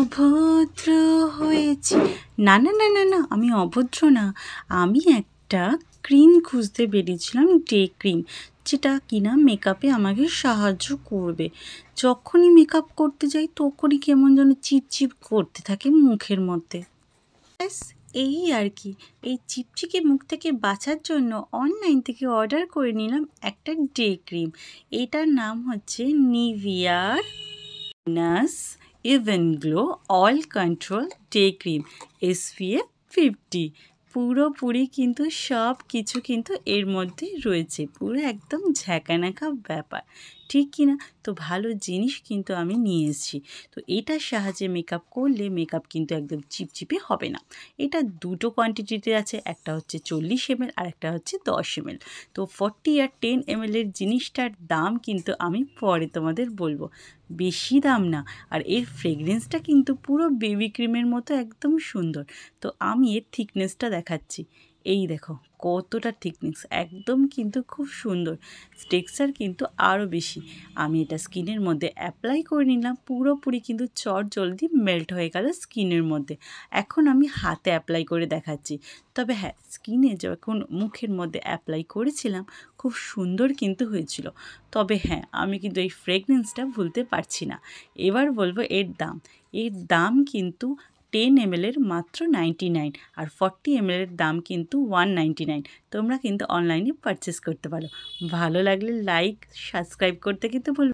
অভদ্র হয়েছি। না না না না না, আমি অভদ্র না। আমি একটা ক্রিম খুঁজতে বেরিয়েছিলাম, ডে ক্রিম, যেটা কিনা মেকআপে আমাকে সাহায্য করবে। যখনই মেকআপ করতে যাই তখনই কেমন যেন চিপচিপ করতে থাকে মুখের মধ্যে। ব্যাস এই আর কি। এই চিপচিকে মুখ থেকে বাঁচার জন্য অনলাইন থেকে অর্ডার করে নিলাম একটা ডে ক্রিম। এটার নাম হচ্ছে নিভিয়ার নাস even glow all control day cream SPF 50। পুরোপুরি কিন্তু সব কিছু কিন্তু এর মধ্যে রয়েছে, পুরো একদম ঝ্যাকানাকা ব্যাপার, ঠিক কি না? তো ভালো জিনিস কিন্তু আমি নিয়ে এসেছি। তো এটার সাহায্যে মেকআপ করলে মেকআপ কিন্তু একদম চিপচিপে হবে না। এটা দুটো কোয়ান্টিটিতে আছে, একটা হচ্ছে 40 ml আর একটা হচ্ছে 10 ml। তো 40 আর 10 ml এর জিনিসটার দাম কিন্তু আমি পরে তোমাদের বলবো, বেশি দাম না। আর এর ফ্রেগরেন্সটা কিন্তু পুরো বেবি ক্রিমের মতো একদম সুন্দর। তো আমি এর থিকনেসটা দেখাচ্ছি, এই দেখো কতটা থিকনেস, একদম কিন্তু খুব সুন্দর। টেক্সচার কিন্তু আরও বেশি। আমি এটা স্কিনের মধ্যে অ্যাপ্লাই করে নিলাম, পুরোপুরি কিন্তু জলদি মেল্ট হয়ে গেল স্কিনের মধ্যে। এখন আমি হাতে অ্যাপ্লাই করে দেখাচ্ছি। তবে হ্যাঁ, স্কিনে যখন মুখের মধ্যে অ্যাপ্লাই করেছিলাম খুব সুন্দর কিন্তু হয়েছিল। তবে হ্যাঁ, আমি কিন্তু এই ফ্রেগরেন্সটা ভুলতে পারছি না। এবার বলবো এর দাম। এর দাম কিন্তু 10 ml এর মাত্র 99, আর 40 ml এর দাম কিন্তু 199। তোমরা কিন্তু অনলাইনে পারচেস করতে পারো। ভালো লাগলে লাইক সাবস্ক্রাইব করতে কিন্তু ভুলবে।